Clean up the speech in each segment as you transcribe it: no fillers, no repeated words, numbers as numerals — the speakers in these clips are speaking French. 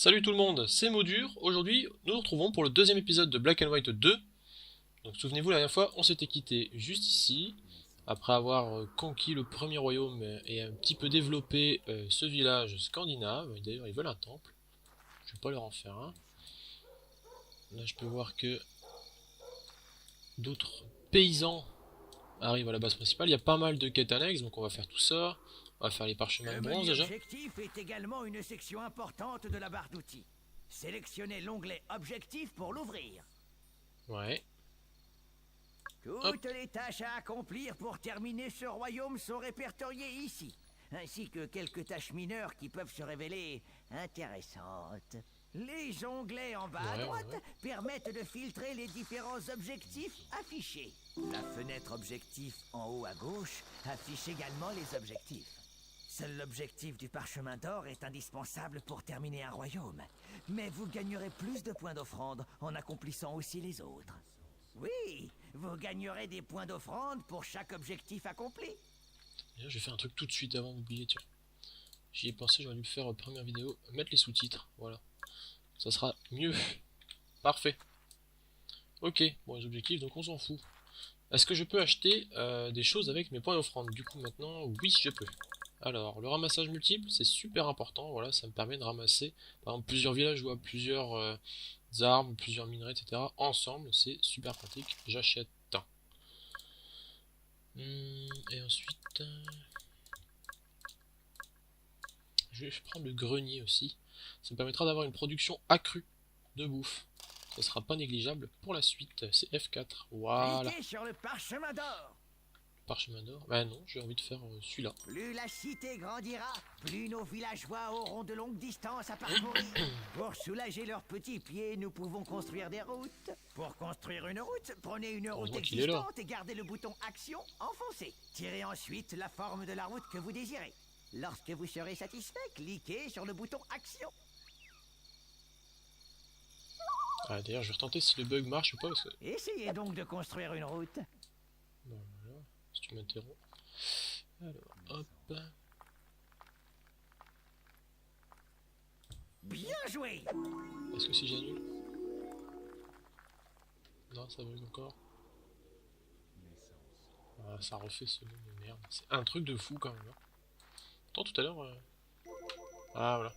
Salut tout le monde, c'est Modure. Aujourd'hui, nous nous retrouvons pour le deuxième épisode de Black and White 2. Donc souvenez-vous, la dernière fois, on s'était quitté juste ici, après avoir conquis le premier royaume et un petit peu développé ce village scandinave. Et d'ailleurs, ils veulent un temple. Je vais pas leur en faire un. Là, je peux voir que d'autres paysans arrivent à la base principale. Il y a pas mal de quêtes annexes, donc on va faire tout ça. On va faire les parchemins de Le bronze menu déjà. objectif est également une section importante de la barre d'outils. Sélectionnez l'onglet objectif pour l'ouvrir. Ouais. Hop. Toutes les tâches à accomplir pour terminer ce royaume sont répertoriées ici, ainsi que quelques tâches mineures qui peuvent se révéler intéressantes. Les onglets en bas à droite permettent de filtrer les différents objectifs affichés. La fenêtre objectif en haut à gauche affiche également les objectifs. Seul l'objectif du parchemin d'or est indispensable pour terminer un royaume. Mais vous gagnerez plus de points d'offrande en accomplissant aussi les autres. Oui, vous gagnerez des points d'offrande pour chaque objectif accompli. D'ailleurs, je vais faire un truc tout de suite avant d'oublier, tiens. J'y ai pensé, j'aurais dû le faire première vidéo, mettre les sous-titres, voilà. Ça sera mieux. Parfait. Ok, bon les objectifs, donc on s'en fout. Est-ce que je peux acheter des choses avec mes points d'offrande? Du coup maintenant, oui je peux. Alors, le ramassage multiple, c'est super important, voilà, ça me permet de ramasser, par exemple, plusieurs villageois, plusieurs armes, plusieurs minerais, etc. Ensemble, c'est super pratique, j'achète un. Et ensuite, je vais prendre le grenier aussi. Ça me permettra d'avoir une production accrue de bouffe. Ça sera pas négligeable pour la suite. C'est F4. Voilà. Cliquez sur le parchemin d'or. Parchemin d'or. Bah non, j'ai envie de faire celui-là. Plus la cité grandira, plus nos villageois auront de longues distances à parcourir. Pour soulager leurs petits pieds, nous pouvons construire des routes. Pour construire une route, prenez une route Heureusement qu'il est là. existante et gardez le bouton Action enfoncé. Tirez ensuite la forme de la route que vous désirez. Lorsque vous serez satisfait, cliquez sur le bouton Action. Ah, d'ailleurs, je vais retenter si le bug marche ou pas. Parce que... Essayez donc de construire une route. Bon, voilà, si tu m'interromps. Alors, hop. Bien joué! Est-ce que si j'annule? Non, ça bug encore. Ah, ça refait ce nom de merde. C'est un truc de fou quand même. Hein. Attends, tout à l'heure... Ah, voilà.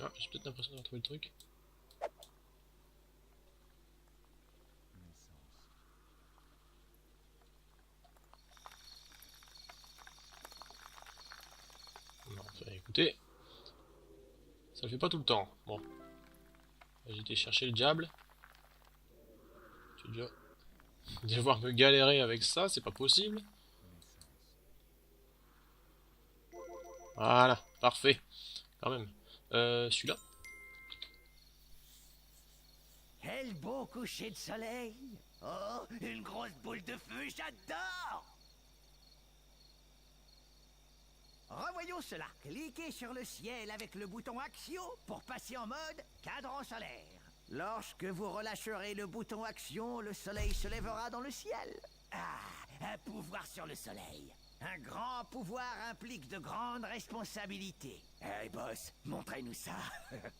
Ah, j'ai peut-être l'impression d'avoir trouvé le truc. Non, enfin, écoutez, ça le fait pas tout le temps. Bon, j'ai été chercher le diable. Tu vas devoir me galérer avec ça, c'est pas possible. Voilà, parfait. Quand même. Celui-là. Quel beau coucher de soleil! Oh, une grosse boule de feu, j'adore! Revoyons cela. Cliquez sur le ciel avec le bouton Action pour passer en mode cadran solaire. Lorsque vous relâcherez le bouton Action, le soleil se lèvera dans le ciel. Ah, un pouvoir sur le soleil. Un grand pouvoir implique de grandes responsabilités. Hey boss, montrez-nous ça.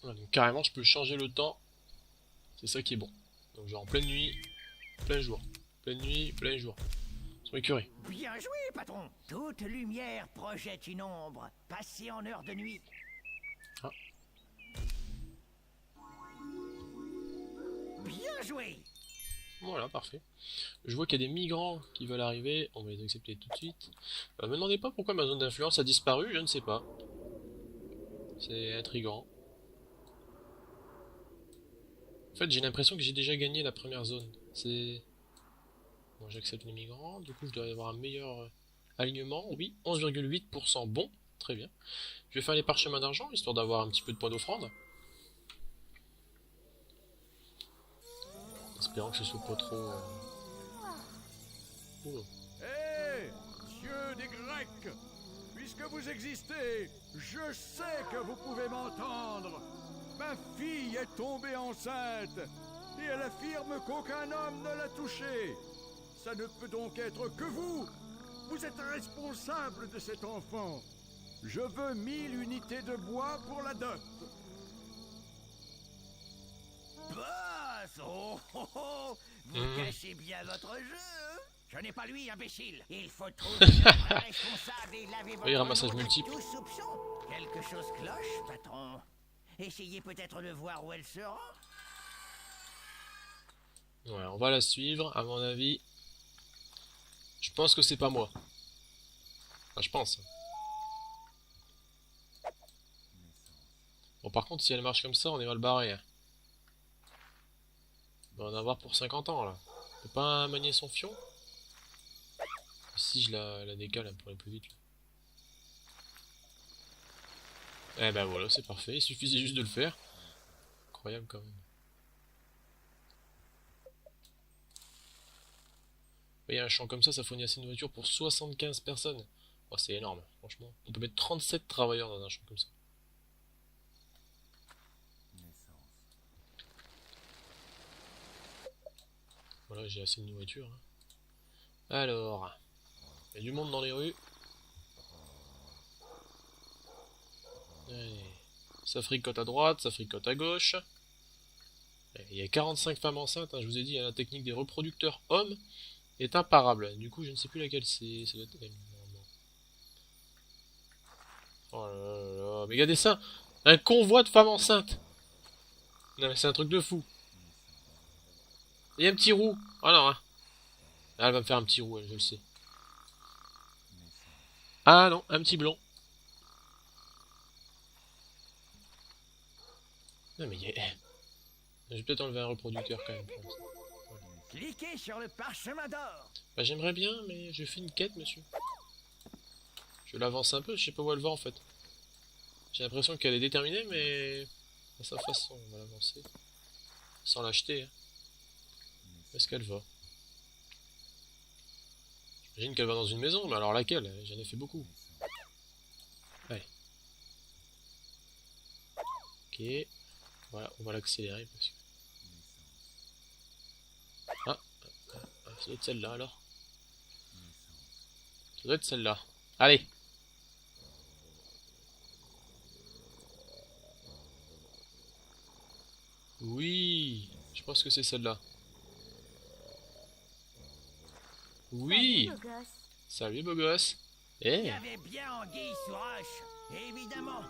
Voilà, donc, carrément, je peux changer le temps. C'est ça qui est bon. Donc genre en pleine nuit, plein jour. Pleine nuit, plein jour. Sur écureuils. Bien joué, patron. Toute lumière projette une ombre. Passez en heure de nuit. Ah. Bien joué. Voilà, parfait. Je vois qu'il y a des migrants qui veulent arriver. On va les accepter tout de suite. Me demandez pas pourquoi ma zone d'influence a disparu, je ne sais pas. C'est intriguant. En fait, j'ai l'impression que j'ai déjà gagné la première zone. C'est... Bon, j'accepte les migrants. Du coup, je dois avoir un meilleur alignement. Oui, 11,8% bon. Très bien. Je vais faire les parchemins d'argent, histoire d'avoir un petit peu de points d'offrande. Espérant que ce soit pas trop... Oh. Hé, dieu des Grecs, puisque vous existez, je sais que vous pouvez m'entendre. Ma fille est tombée enceinte et elle affirme qu'aucun homme ne l'a touchée. Ça ne peut donc être que vous. Vous êtes responsable de cet enfant. Je veux 1000 unités de bois pour la dot. Boss! Oh, oh, oh. Vous cachez bien votre jeu, hein? Je n'ai pas lui, imbécile. Il faut trouver le vrai responsable et laver votre Oui, ramassage nom de multiple. tout soupçon. Quelque chose cloche, patron. Essayez peut-être de voir où elle se rend. Ouais, on va la suivre, à mon avis. Je pense que c'est pas moi. Enfin, je pense. Bon, par contre, si elle marche comme ça, on est mal barré. On va en avoir pour 50 ans, là. On peut pas manier son fion? Si je la décale hein, pour aller plus vite. Là. Eh ben voilà, c'est parfait. Il suffisait juste de le faire. Incroyable quand même. Oui, un champ comme ça fournit assez de nourriture pour 75 personnes. Oh, c'est énorme, franchement. On peut mettre 37 travailleurs dans un champ comme ça. Voilà, j'ai assez de nourriture. Hein. Alors, il y a du monde dans les rues. Allez. Ça fricote à droite, ça fricote à gauche. Il y a 45 femmes enceintes, hein, je vous ai dit, hein, la technique des reproducteurs hommes est imparable. Du coup, je ne sais plus laquelle c'est. Ça doit être elle, normalement. Oh là là là. Mais regardez ça! Un convoi de femmes enceintes! Non mais c'est un truc de fou. Il y a un petit roux. Oh non, hein. Ah, elle va me faire un petit roux, elle, je le sais. Ah non, un petit blond. Non mais il y a... Je vais peut-être enlever un reproducteur quand même. Cliquez sur le parchemin d'or. Bah j'aimerais bien, mais je fais une quête, monsieur. Je l'avance un peu, je sais pas où elle va en fait. J'ai l'impression qu'elle est déterminée, mais... à sa façon, on va l'avancer. Sans l'acheter. Hein. Où est-ce qu'elle va? J'imagine qu'elle va dans une maison, mais alors laquelle? J'en ai fait beaucoup. Allez. Ok. Voilà, on va l'accélérer parce que... Ah, ça doit être celle-là alors. Ça doit être celle-là. Allez. Oui, je pense que c'est celle-là. Oui. Salut, beau gosse. Salut beau gosse. Il y Eh. avait bien anguille sous roche. Évidemment.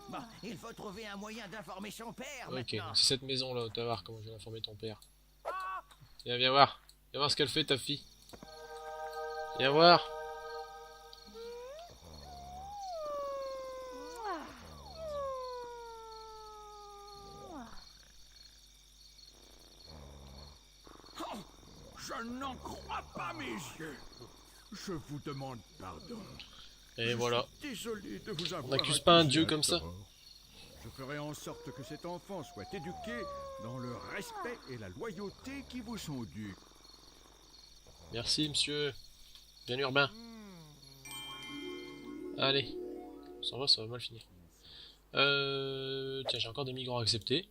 Bon, il faut trouver un moyen d'informer son père Ok, maintenant. donc c'est cette maison-là, tu vas voir comment je vais informer ton père. Viens voir. Viens voir ce qu'elle fait ta fille. Viens voir. Je n'en crois pas mes yeux. Je vous demande pardon. Et voilà. Désolé de vous avoir... On n'accuse pas un accusé dieu à comme ça. tort. Je ferai en sorte que cet enfant soit éduqué dans le respect et la loyauté qui vous sont dus. Merci monsieur. Bien urbain. Allez. Ça va mal finir. Tiens, j'ai encore des migrants acceptés.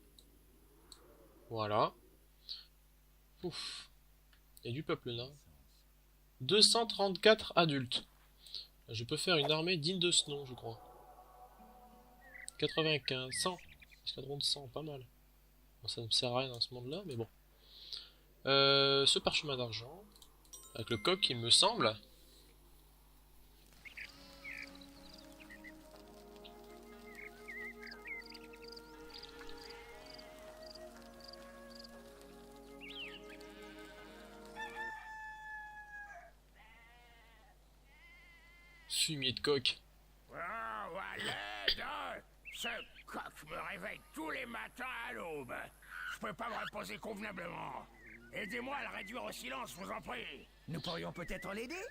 Voilà. Ouf. Il y a du peuple là. 234 adultes. Je peux faire une armée digne de ce nom, je crois. 95, 100. Escadron de 100, pas mal. Bon, ça ne me sert à rien dans ce monde-là, mais bon. Ce parchemin d'argent. Avec le coq, il me semble. Fumier de coq. Oh, à l'aide! Ce coq me réveille tous les matins à l'aube. Je peux pas me reposer convenablement. Aidez-moi à le réduire au silence, je vous en prie. Nous pourrions peut-être l'aider.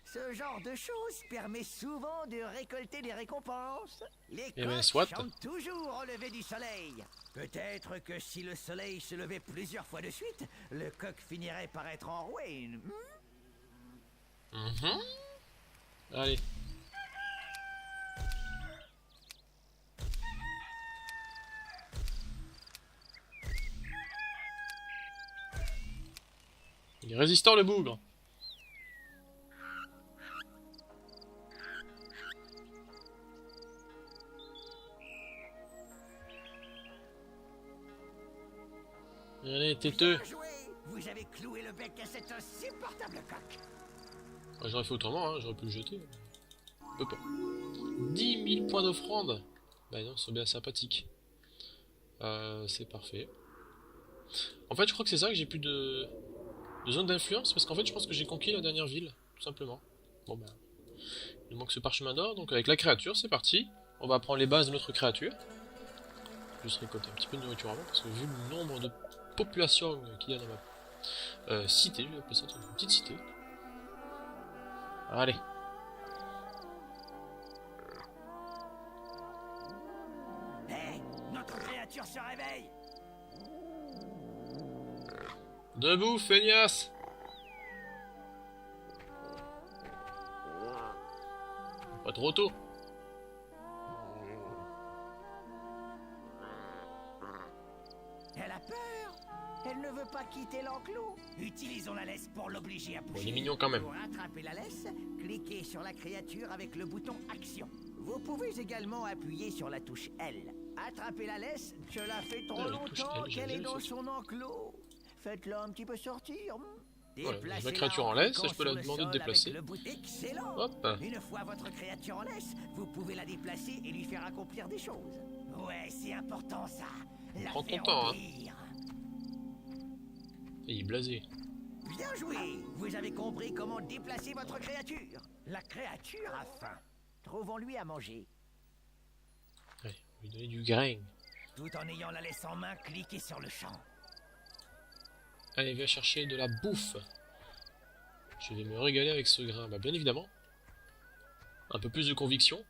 Ce genre de choses permet souvent de récolter des récompenses. Les Eh ben, coqs soit. chantent toujours au lever du soleil. Peut-être que si le soleil se levait plusieurs fois de suite, le coq finirait par être enroué. Allez. Il est résistant le bougre. Allez, têteux. Bien joué. Vous avez cloué le bec à cet insupportable coq. Ah, j'aurais fait autrement, hein, j'aurais pu le jeter. Je peux pas. 10 000 points d'offrande. Bah non, c'est bien sympathique. C'est parfait. En fait, je crois que c'est ça que j'ai plus de zone d'influence, parce qu'en fait, je pense que j'ai conquis la dernière ville, tout simplement. Bon bah, il manque ce parchemin d'or, donc avec la créature, c'est parti. On va prendre les bases de notre créature. Juste récolter un petit peu de nourriture avant, parce que vu le nombre de population qu'il y a dans ma cité, je vais appeler ça une petite cité. Allez. Hé, notre créature se réveille. Debout, feignasse! Pas trop tôt. Elle a peur. Elle ne veut pas quitter l'enclos. Utilisons la laisse pour l'obliger à Bon, bouger. il est mignon quand même. Pour attraper la laisse, cliquez sur la créature avec le bouton Action. Vous pouvez également appuyer sur la touche L. Attraper la laisse, cela fait trop Ah, la touche longtemps L, j'ai qu'elle est jamais dans fait ça. son enclos. Faites-la un petit peu sortir. Voilà, Déplacez-la ma créature en laisse, je peux la cliquant sur demander le de sol déplacer. avec le bouton. Excellent. Hop. Une fois votre créature en laisse, vous pouvez la déplacer et lui faire accomplir des choses. Ouais, c'est important ça. La Prends ton faire temps, hein. obéir. Et il est blasé. Bien joué. Vous avez compris comment déplacer votre créature. La créature a faim. Trouvons-lui à manger. Allez, on va lui donner du grain. Tout en ayant la laisse en main, cliquez sur le champ. Allez, viens chercher de la bouffe. Je vais me régaler avec ce grain. Bah, bien évidemment. Un peu plus de conviction.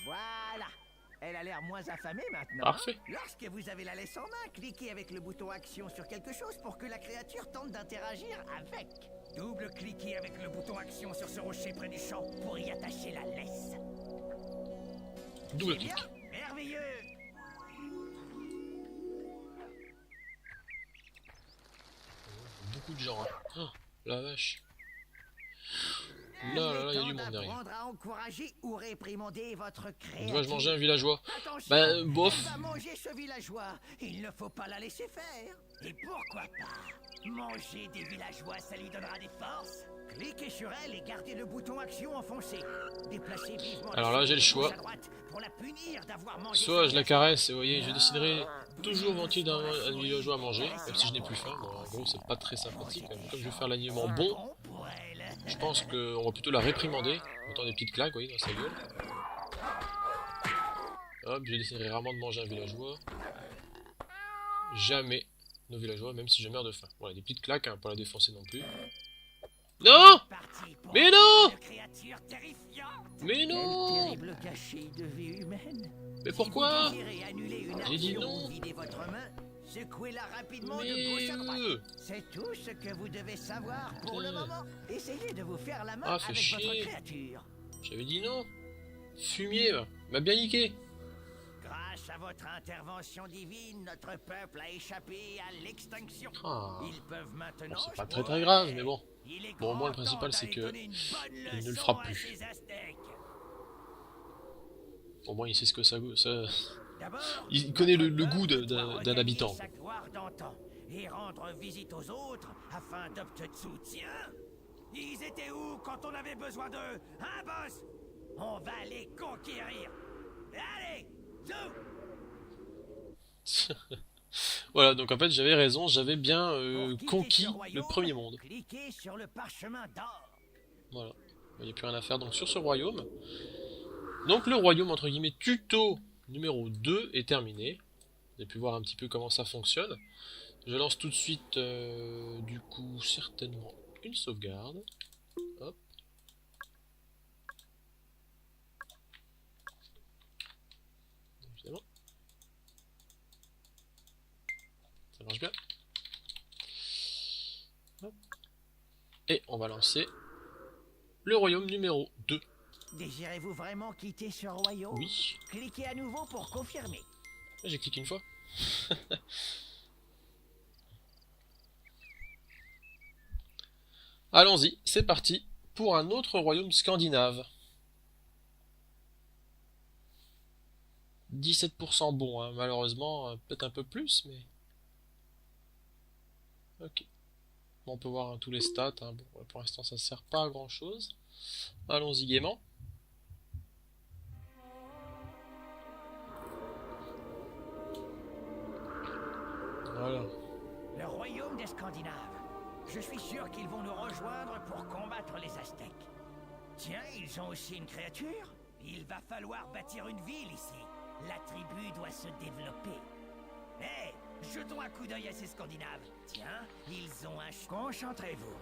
Voilà. Elle a l'air moins affamée maintenant. Parfait. Lorsque vous avez la laisse en main, cliquez avec le bouton action sur quelque chose pour que la créature tente d'interagir avec. Double-cliquez avec le bouton action sur ce rocher près du champ pour y attacher la laisse. Double C'est clic. bien, merveilleux. Beaucoup de gens. Hein. Oh, la vache. Là, il y a du monde derrière. Apprendre à encourager ou réprimander votre créature. Dois-je manger un villageois? Attention, Bah, bof. elle va manger ce villageois. Il ne faut pas la laisser faire. Et pourquoi pas manger des villageois, ça lui donnera des forces. Cliquez sur elle et gardez le bouton action enfoncé. Déplacez vivement. Alors là, j'ai le choix. à droite pour la punir d'avoir mangé Soit ce je la villageois. caresse et vous voyez, je déciderai toujours volontiers d'un villageois à manger, même si je n'ai plus faim. Bon, en gros, c'est pas très sympathique. Comme je vais faire l'aliment bon, Bon pour elle. je pense qu'on va plutôt la réprimander. Autant des petites claques, vous voyez, dans sa gueule. Hop, je déciderai rarement de manger un villageois. Jamais nos villageois, même si je meurs de faim. Voilà, des petites claques, hein, pas la défoncer non plus. Non! Parti pour Mais non! une créature terrifiante. Mais Quel non! terrible cachet de vie humaine. Mais Si pourquoi? vous désirez annuler une J'ai dit action non. ou vider votre main, secouez-la rapidement de gauche à droite. Mais... C'est tout ce que vous devez savoir pour le Putain. moment. Essayez de vous faire la main Ah, fais avec chier. votre créature. J'avais dit non. Fumier, m'a bien niqué. Grâce à votre intervention divine, notre peuple a échappé à l'extinction. Ah. Ils peuvent maintenant... Bon, c'est pas très très grave, mais bon. Il est Bon, au moins, le grand principal, temps c'est d'aller que donner une bonne il ne le leçon fera à plus. ces Aztèques. Au moins, il sait ce que ça... D'abord, Il connaît le notre goût peuple doit d'un regagner habitant. sa gloire d'antan et rendre visite aux autres afin d'obtenir soutien. Ils étaient où quand on avait besoin d'eux, hein, boss? On va les conquérir. Allez, zou! Voilà, donc en fait, j'avais raison, j'avais bien Pour quitter conquis ce le royaume, premier monde. Cliquez sur le parchemin d'or. Voilà. Il n'y a plus rien à faire donc sur ce royaume. Donc le royaume, entre guillemets, tuto numéro 2 est terminé. Vous avez pu voir un petit peu comment ça fonctionne. Je lance tout de suite, du coup, certainement une sauvegarde. Hop. Évidemment. Ça marche bien. Hop. Et on va lancer le royaume numéro 2. Désirez-vous vraiment quitter ce royaume? Oui. Cliquez à nouveau pour confirmer. J'ai cliqué une fois. Allons-y, c'est parti pour un autre royaume scandinave. 17% bon, hein, malheureusement, peut-être un peu plus, mais... Ok. Bon, on peut voir hein, tous les stats, hein. Bon, pour l'instant ça sert pas à grand chose. Allons-y gaiement. Voilà. Le royaume des Scandinaves. Je suis sûr qu'ils vont nous rejoindre pour combattre les Aztèques. Tiens, ils ont aussi une créature. Il va falloir bâtir une ville ici. La tribu doit se développer. Hé, jetons un coup d'œil à ces Scandinaves. Tiens, ils ont un... Concentrez-vous.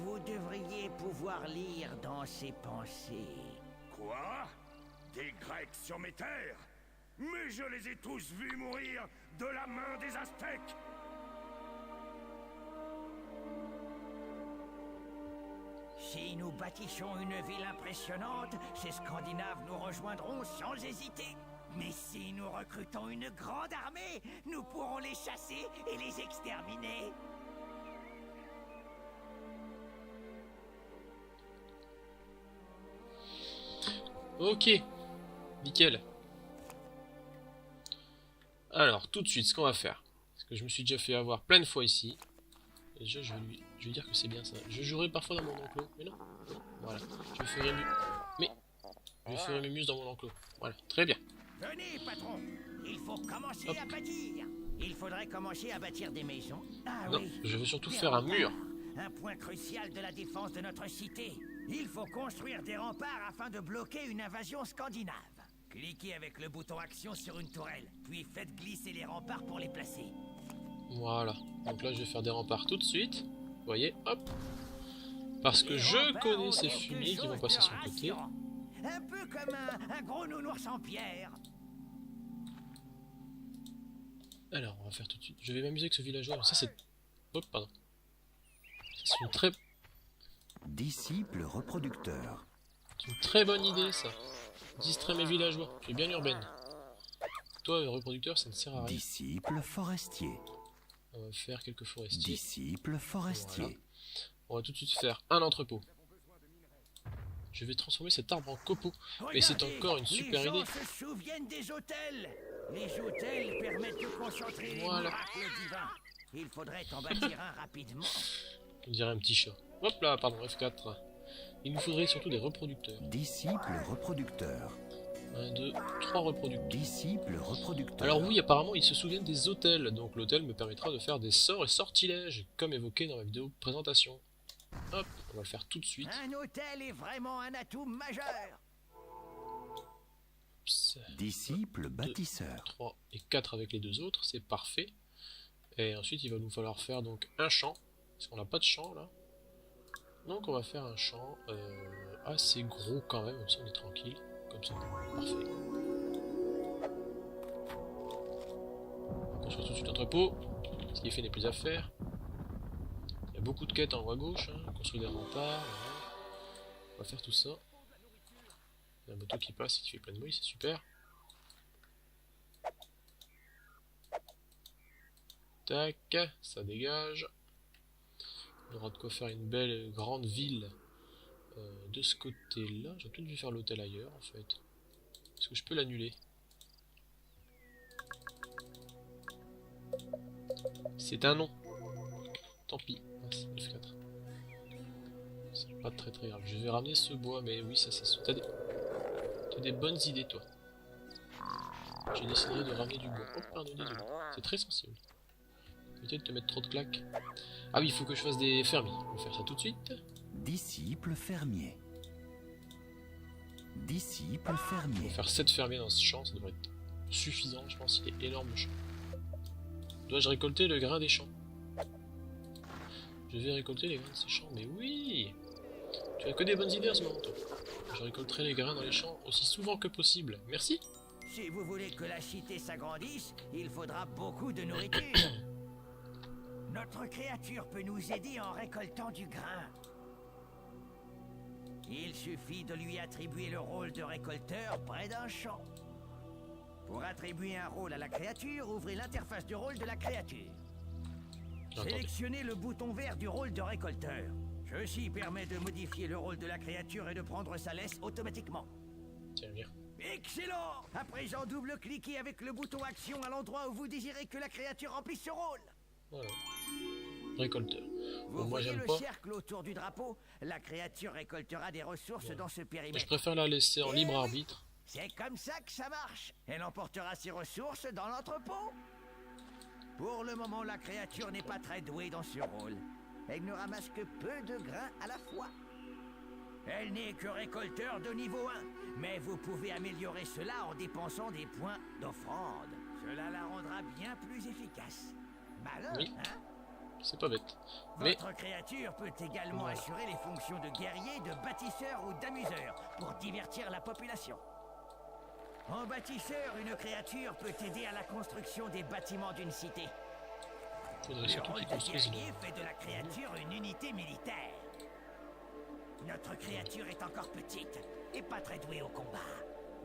Vous devriez pouvoir lire dans ses pensées. Quoi? Des Grecs sur mes terres? Mais je les ai tous vus mourir de la main des Aztèques! Si nous bâtissons une ville impressionnante, ces Scandinaves nous rejoindront sans hésiter. Mais si nous recrutons une grande armée, nous pourrons les chasser et les exterminer. Ok, nickel. Alors, tout de suite, ce qu'on va faire, parce que je me suis déjà fait avoir plein de fois ici. Déjà, je vais dire que c'est bien ça. Je jouerai parfois dans mon enclos, mais non, non, voilà. Je ferai mieux. Mais, je ferai mieux dans mon enclos. Voilà, très bien. Venez, patron. Il faut commencer Hop. à bâtir. Il faudrait commencer à bâtir des maisons. Ah Non, oui. je veux surtout Des faire un remparts. mur. Un point crucial de la défense de notre cité. Il faut construire des remparts afin de bloquer une invasion scandinave. Cliquez avec le bouton action sur une tourelle, puis faites glisser les remparts pour les placer. Voilà. Donc là, je vais faire des remparts tout de suite. Vous voyez, hop. Parce que Les je remparts connais ont ces quelque fumiers qui vont chose passer de sur le côté. rassurant. Un peu comme un gros nounours en pierre. Alors, on va faire tout de suite. Je vais m'amuser avec ce villageois. Ça, c'est... Hop, pardon. C'est Disciple reproducteur. une très bonne idée, ça. Distraire mes villageois. Je suis bien urbaine. Toi, reproducteur, ça ne sert à rien. Disciple forestier. On va faire quelques forestiers. Disciple forestier. Voilà. On va tout de suite faire un entrepôt. Je vais transformer cet arbre en copeaux. Mais c'est Regardez, encore une super les gens idée. se souviennent des hôtels. Les hôtels permettent de concentrer les Voilà. miracles divins. Il faudrait en bâtir un rapidement. On dirait un petit chat. Hop là, pardon, F4. Il nous faudrait surtout des reproducteurs. Disciple reproducteur. 1, 2, 3 reproducteurs. Disciple reproducteur. Alors oui, apparemment, ils se souviennent des hôtels. Donc l'hôtel me permettra de faire des sorts et sortilèges, comme évoqué dans ma vidéo de présentation. Hop, on va le faire tout de suite. Un hôtel est vraiment un atout majeur. Psst. Disciple bâtisseur. 3 et 4 avec les deux autres, c'est parfait. Et ensuite, il va nous falloir faire donc un champ. Parce qu'on n'a pas de champ là. Donc on va faire un champ assez gros quand même, comme ça on est tranquille. Comme ça, parfait. On va construire tout de suite l'entrepôt. Ce qui est fait n'est plus à faire. Il y a beaucoup de quêtes en haut à gauche. Hein. Construire des remparts. Voilà. On va faire tout ça. Il y a un bateau qui passe et qui fait plein de bruit, c'est super. Tac, ça dégage. On aura de quoi faire une belle grande ville de ce côté-là. J'aurais peut-être dû faire l'hôtel ailleurs en fait. Est-ce que je peux l'annuler? C'est un non. Tant pis. Mince, F4. C'est pas très très grave. Je vais ramener ce bois, mais oui, ça. T'as des bonnes idées, toi. J'ai décidé de ramener du bois. Oh, pardon, désolé. C'est très sensible. Peut-être te mettre trop de claques. Ah oui, il faut que je fasse des fermiers. On va faire ça tout de suite. Disciple fermier. Disciple On fermier. va faire 7 fermiers dans ce champ, ça devrait être suffisant, je pense. Il est énorme le champ. Dois-je récolter le grain des champs? Je vais récolter les grains de ces champs, mais oui! Tu as que des bonnes idées à ce moment, toi. Je récolterai les grains dans les champs aussi souvent que possible. Merci! Si vous voulez que la cité s'agrandisse, il faudra beaucoup de nourriture. Notre créature peut nous aider en récoltant du grain. Il suffit de lui attribuer le rôle de récolteur près d'un champ. Pour attribuer un rôle à la créature, ouvrez l'interface de rôle de la créature. Attendez. Sélectionnez le bouton vert du rôle de récolteur. Ceci permet de modifier le rôle de la créature et de prendre sa laisse automatiquement. Tiens, viens. Excellent! À présent, double-cliquez avec le bouton action à l'endroit où vous désirez que la créature remplisse ce rôle. Voilà. Récolteur. Vous Bon, moi voyez j'aime le pas. cercle autour du drapeau? La créature récoltera des ressources dans ce Je périmètre. préfère la laisser en Eh libre oui. arbitre. C'est comme ça que ça marche. Elle emportera ses ressources dans l'entrepôt. Pour le moment, la créature n'est pas très douée dans ce rôle. Elle ne ramasse que peu de grains à la fois. Elle n'est que récolteur de niveau 1, mais vous pouvez améliorer cela en dépensant des points d'offrande. Cela la rendra bien plus efficace. Malin, Oui. hein? C'est pas bête. Mais Votre créature peut également Voilà. assurer les fonctions de guerrier, de bâtisseur ou d'amuseur pour divertir la population. En bâtisseur, une créature peut aider à la construction des bâtiments d'une cité. faudrait Le surtout rôle qu'ils de construisent une... guerrier fait de la créature une unité militaire. Notre créature est encore petite et pas très douée au combat.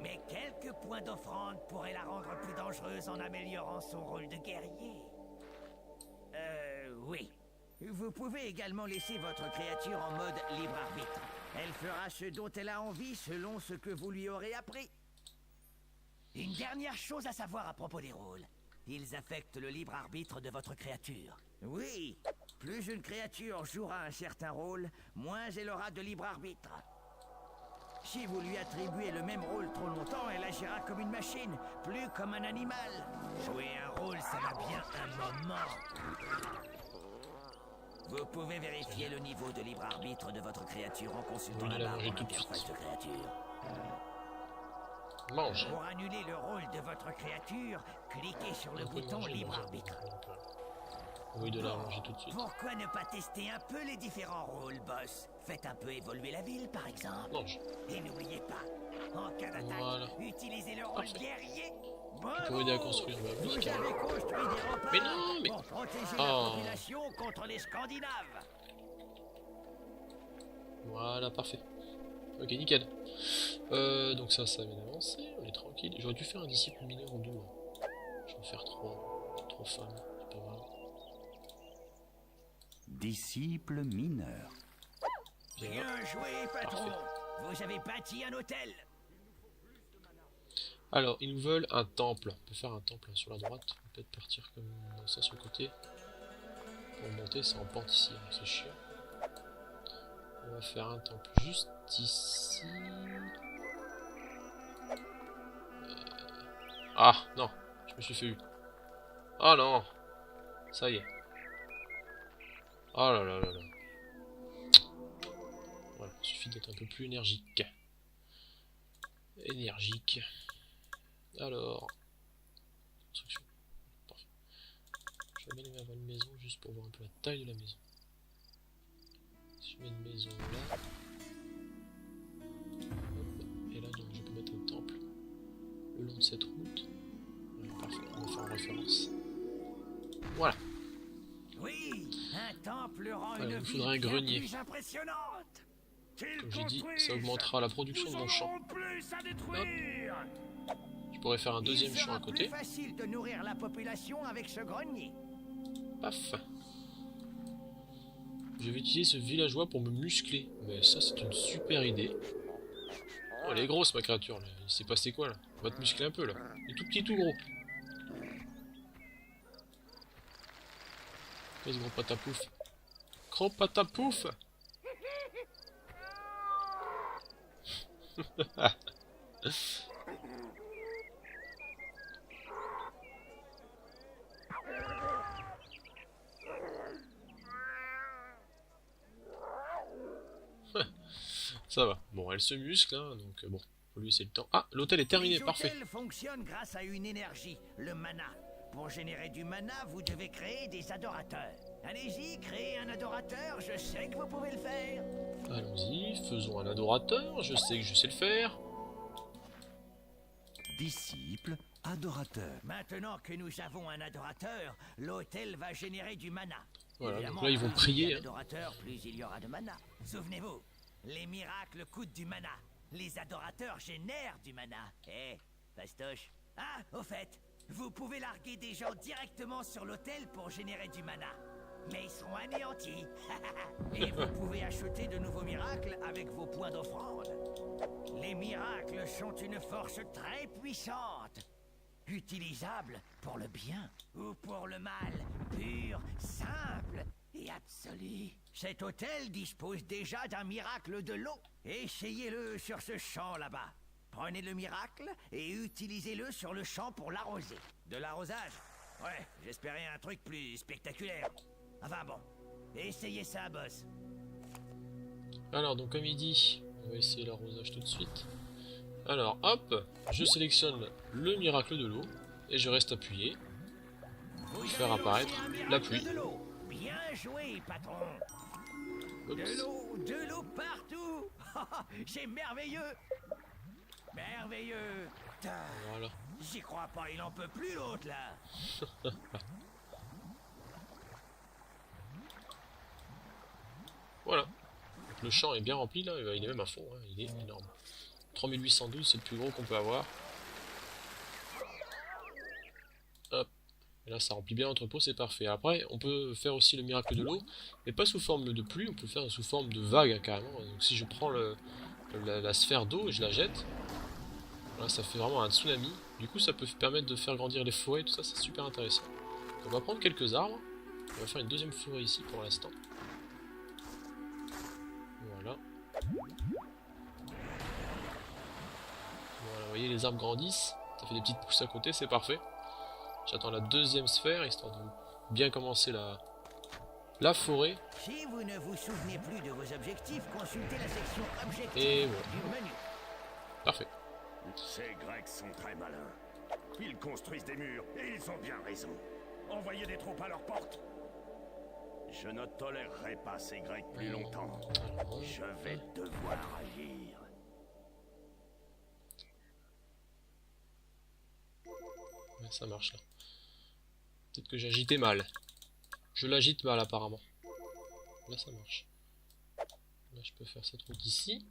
Mais quelques points d'offrande pourraient la rendre plus dangereuse en améliorant son rôle de guerrier. Oui. Vous pouvez également laisser votre créature en mode libre arbitre. Elle fera ce dont elle a envie selon ce que vous lui aurez appris. Une dernière chose à savoir à propos des rôles. Ils affectent le libre arbitre de votre créature. Oui, plus une créature jouera un certain rôle, moins elle aura de libre arbitre. Si vous lui attribuez le même rôle trop longtemps, elle agira comme une machine, plus comme un animal. Jouer un rôle, ça va bien un moment. Vous pouvez vérifier le niveau de libre arbitre de votre créature en consultant Oui, la la barre manger dans tout de l'interface suite. de créature. Mange. Pour annuler le rôle de votre créature, cliquez sur le On peut bouton manger, libre manger. arbitre. Oui, de la manger tout de suite. Pourquoi ne pas tester un peu les différents rôles, boss? Faites un peu évoluer la ville, par exemple. Mange. Et n'oubliez pas, en cas d'attaque, Voilà. utilisez le rôle Parfait. guerrier. Pour aider à construire, bah oui, Vous carrément. avez construit des remparts Mais non, mais- pour protéger Oh. la population contre les Scandinaves. Voilà, parfait. Ok, nickel. Donc ça vient d'avancer, on est tranquille. J'aurais dû faire un disciple mineur ou deux. Hein. Je vais en faire trois femmes, c'est pas grave. Disciple mineur. Bien joué, patron. Vous avez bâti un hôtel. Alors, ils nous veulent un temple. On peut faire un temple sur la droite. On peut peut-être partir comme ça sur le côté. Pour monter, c'est en pente ici, hein, c'est chiant. On va faire un temple juste ici. Ah, non, je me suis fait eu. Ah non, ça y est. Oh là là là là. Voilà, il suffit d'être un peu plus énergique. Énergique. Alors, construction. Parfait. Je vais bien aimer avoir une maison juste pour voir un peu la taille de la maison. Si je mets une maison là, hop, et là donc je peux mettre un temple le long de cette route. Voilà, parfait, on va faire en référence. Voilà. Oui, un temple rend Voilà, une il me ville faudrait un bien grenier. plus impressionnante. Comme j'ai dit, ça augmentera la production de mon champ. Plus à détruire. Je pourrais faire un deuxième Il champ sera à côté. plus facile de nourrir la population avec ce grenier. Paf. Je vais utiliser ce villageois pour me muscler. Mais ça, c'est une super idée. Oh, elle est grosse, ma créature, là. Il s'est passé quoi, là? On va te muscler un peu, là. Il est tout petit, tout gros. Vas-y, gros patapouf. Gros patapouf. Ça va. Bon, elle se muscle, hein, donc bon, faut lui laisser le temps. Ah, l'hôtel est terminé, Les parfait. hôtels fonctionnent grâce à une énergie, le mana. Pour générer du mana, vous devez créer des adorateurs. Allez-y, créez un adorateur, je sais que vous pouvez le faire. Allons-y, faisons un adorateur, je sais que je sais le faire. Disciple adorateur. Maintenant que nous avons un adorateur, l'hôtel va générer du mana. Voilà, Évidemment, donc là ils vont plus il y prier. a Hein. d'adorateurs, plus il y aura de mana. Souvenez-vous, les miracles coûtent du mana. Les adorateurs génèrent du mana. Eh, fastoche. Ah, au fait, vous pouvez larguer des gens directement sur l'hôtel pour générer du mana. Mais ils seront anéantis. Et vous pouvez acheter de nouveaux miracles avec vos points d'offrande. Les miracles sont une force très puissante, utilisable pour le bien ou pour le mal, pur, simple et absolu. Cet hôtel dispose déjà d'un miracle de l'eau. Essayez-le sur ce champ là-bas. Prenez le miracle et utilisez-le sur le champ pour l'arroser. De l'arrosage? Ouais, j'espérais un truc plus spectaculaire. Enfin bon, essayez ça, boss. Alors, donc comme il dit, on va essayer l'arrosage tout de suite. Alors, hop, je sélectionne le miracle de l'eau et je reste appuyé pour faire apparaître la pluie. De l'eau. Bien joué, patron. Oups. De l'eau partout. C'est merveilleux. Merveilleux. Putain, Voilà. j'y crois pas, il en peut plus l'autre là. Voilà. Donc, le champ est bien rempli là, il est même à fond, hein, il est énorme. 3812, c'est le plus gros qu'on peut avoir. Hop. Et là ça remplit bien l'entrepôt, c'est parfait. Après, on peut faire aussi le miracle de l'eau, mais pas sous forme de pluie, on peut le faire sous forme de vague hein, carrément. Donc si je prends la sphère d'eau et je la jette, voilà, ça fait vraiment un tsunami. Du coup ça peut permettre de faire grandir les forêts, tout ça, c'est super intéressant. On va prendre quelques arbres, on va faire une deuxième forêt ici pour l'instant. Voilà. Voilà, vous voyez les arbres grandissent, ça fait des petites pousses à côté, c'est parfait. J'attends la deuxième sphère, histoire de bien commencer la forêt. Si vous ne vous souvenez plus de vos objectifs, consultez la section objectifs Et voilà. du menu. Parfait. Ces Grecs sont très malins. Ils construisent des murs et ils ont bien raison. Envoyez des troupes à leur porte. Je ne tolérerai pas ces Grecs plus longtemps. Je vais devoir agir. Ouais, ça marche là. Peut-être que j'agitais mal. Je l'agite mal apparemment. Là ça marche. Là je peux faire cette route ici.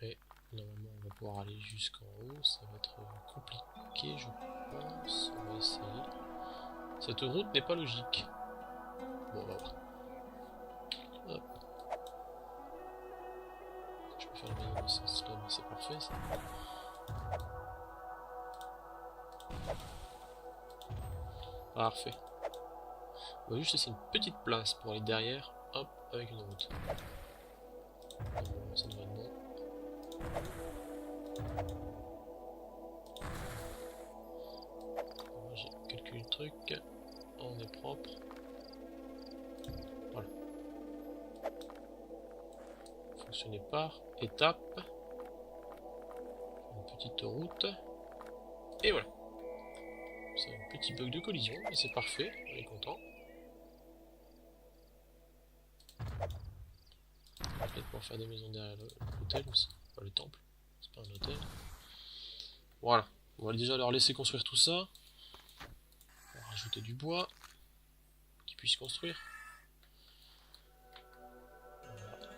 Et normalement on va pouvoir aller jusqu'en haut. Ça va être compliqué je pense. On va essayer. Cette route n'est pas logique. Bon on va voir. Hop. Je peux faire le bien dans ce sens là mais c'est parfait ça. Parfait. On va juste laisser une petite place pour aller derrière, hop, avec une route. Ça devrait être bon. J'ai calculé le truc, on est propre. Voilà. Fonctionner par étapes. Une petite route. Et voilà. C'est un petit bug de collision, mais c'est parfait, on est content. Peut-être pouvoir faire des maisons derrière l'hôtel aussi, enfin le temple, c'est pas un hôtel. Voilà, on va déjà leur laisser construire tout ça. On va rajouter du bois, qu'ils puissent construire.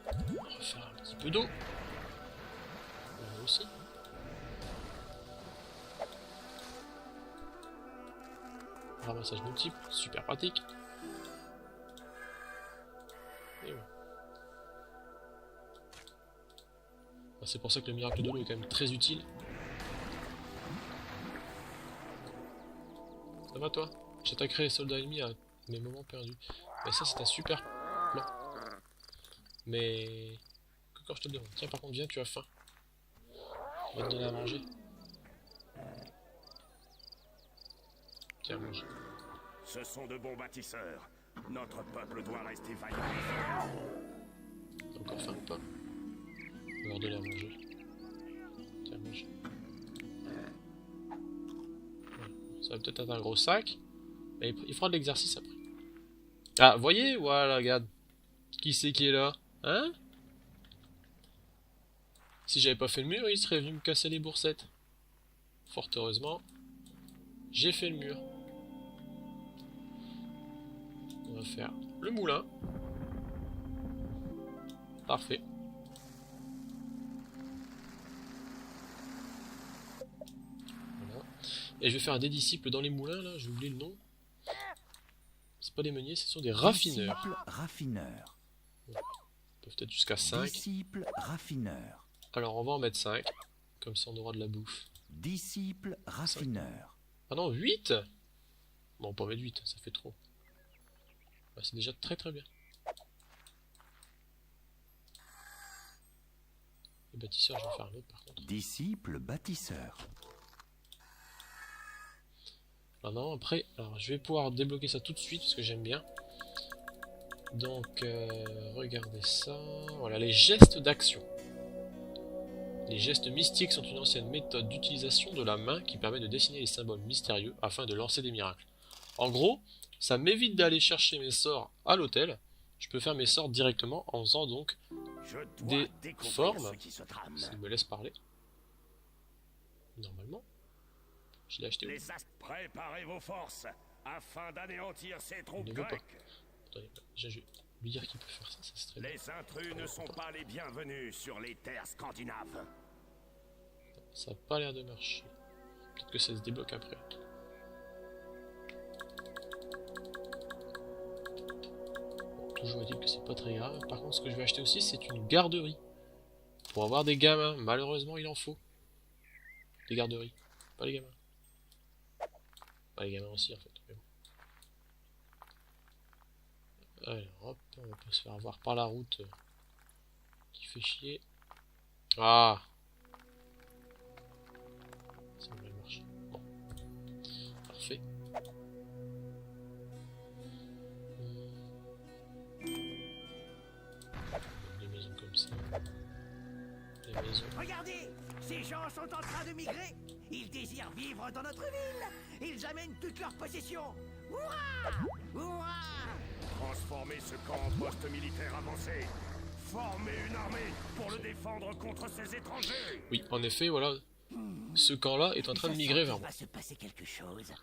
On va refaire un petit peu d'eau. Là aussi. Ramassage multiple, super pratique. Et voilà. C'est pour ça que le miracle de l'eau est quand même très utile. Ça va toi? J'attaquerai les soldats ennemis à mes moments perdus. Mais ça c'est un super plan. Mais que quand je te le demande. Tiens par contre viens, tu as faim. On va te donner à manger. Tiens mange. Ce sont de bons bâtisseurs. Notre peuple doit rester vaillant. T'as encore faim ou pas? On va leur donner à manger. Tiens mange. Voilà. Ça va peut-être être un gros sac. Mais il fera de l'exercice après. Ah, vous voyez? Voilà, regarde. Qui c'est qui est là? Hein? Si j'avais pas fait le mur, il serait venu me casser les boursettes. Fort heureusement, j'ai fait le mur. On va faire le moulin. Parfait. Voilà. Et je vais faire des disciples dans les moulins là, j'ai oublié le nom. C'est pas des meuniers, ce sont des raffineurs. Disciple raffineur. On peut peut-être jusqu'à 5. Disciple raffineur. Alors on va en mettre 5. Comme ça on aura de la bouffe. Disciple raffineur. Ah non, 8. Bon, on peut en mettre 8, ça fait trop. Bah, c'est déjà très très bien. Le bâtisseur, je vais faire un autre par contre. Disciple bâtisseur. Ah non, après, alors je vais pouvoir débloquer ça tout de suite parce que j'aime bien. Donc, regardez ça. Voilà, les gestes d'action. Les gestes mystiques sont une ancienne méthode d'utilisation de la main qui permet de dessiner les symboles mystérieux afin de lancer des miracles. En gros, ça m'évite d'aller chercher mes sorts à l'hôtel. Je peux faire mes sorts directement en faisant donc Je dois des découvrir formes. ce qui se trame. S'il me laisse parler. Normalement. Je l'ai acheté où? Les astres, préparez vos forces afin d'anéantir ces troupes Ne veut pas. grecques. Attendez, déjà je vais lui dire qu'il peut faire ça, ça c'est très bien. Les intrus ne sont pas les bienvenus sur les terres scandinaves. Ça n'a pas l'air de marcher. Peut-être que ça se débloque après. Bon, toujours est-il que c'est pas très grave. Par contre, ce que je vais acheter aussi, c'est une garderie. Pour avoir des gamins. Malheureusement, il en faut. Des garderies. Pas les gamins. Pas les gamins aussi, en fait. Mais bon. Alors, hop, on va pas se faire avoir par la route qui fait chier. Ah! Ça devrait marcher. Bon. Parfait. Des maisons comme ça. Des maisons. Regardez, ces gens sont en train de migrer. Ils désirent vivre dans notre ville. Ils amènent toutes leurs possessions. Hurrah! Hurrah! Transformez ce camp en poste militaire avancé. Formez une armée pour le défendre contre ces étrangers. Oui, en effet, voilà. Ce camp-là est en train de migrer vers Il moi. va se passer quelque chose.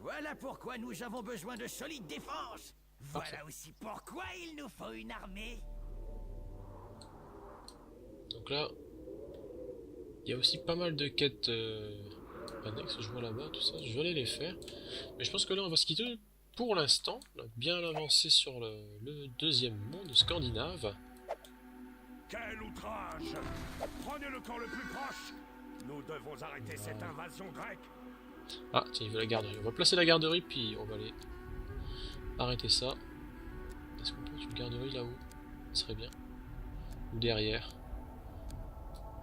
Voilà pourquoi nous avons besoin de solides défenses. Parfait. Voilà aussi pourquoi il nous faut une armée. Donc là, il y a aussi pas mal de quêtes annexes, je vois là-bas, tout ça. Je vais aller les faire. Mais je pense que là, on va se quitter pour l'instant. On a bien avancé sur le deuxième monde scandinave. Quel outrage! Prenez le camp le plus proche. Nous devons arrêter cette invasion grecque. Ah, tiens, il veut la garderie. On va placer la garderie, puis on va aller arrêter ça. Est-ce qu'on peut mettre une garderie là-haut? Ça serait bien. Ou derrière.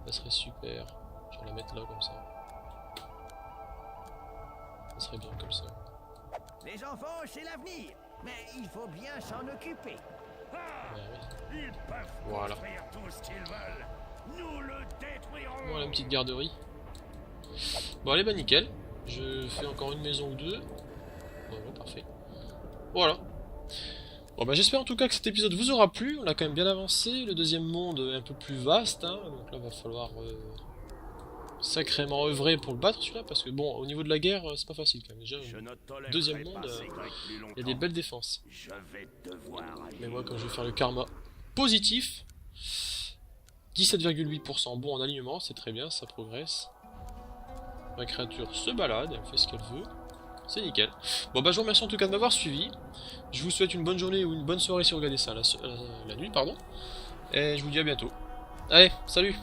Ça serait super. Je vais la mettre là, comme ça. Ça serait bien comme ça. Les enfants, c'est l'avenir. Mais il faut bien s'en occuper. Ah! Ouais, ouais. Ils peuvent Voilà. construire tout ce qu'ils veulent. Nous le détruirons. Voilà une petite garderie. Bon, allez, bah nickel. Je fais encore une maison ou deux. Voilà, parfait. Voilà. Bon, bah j'espère en tout cas que cet épisode vous aura plu. On a quand même bien avancé. Le deuxième monde est un peu plus vaste, hein. Donc là, va falloir sacrément œuvrer pour le battre, celui-là. Parce que bon, au niveau de la guerre, c'est pas facile quand même. Déjà, Je ne tolérerai deuxième pas monde, ces Grecs plus il y a des longtemps. belles défenses. Je vais devoir aller. Mais moi, quand je vais faire le karma positif, 17,8% bon en alignement, c'est très bien, ça progresse. Ma créature se balade, elle fait ce qu'elle veut. C'est nickel. Bon bah je vous remercie en tout cas de m'avoir suivi. Je vous souhaite une bonne journée ou une bonne soirée si vous regardez ça la nuit, pardon. Et je vous dis à bientôt. Allez, salut!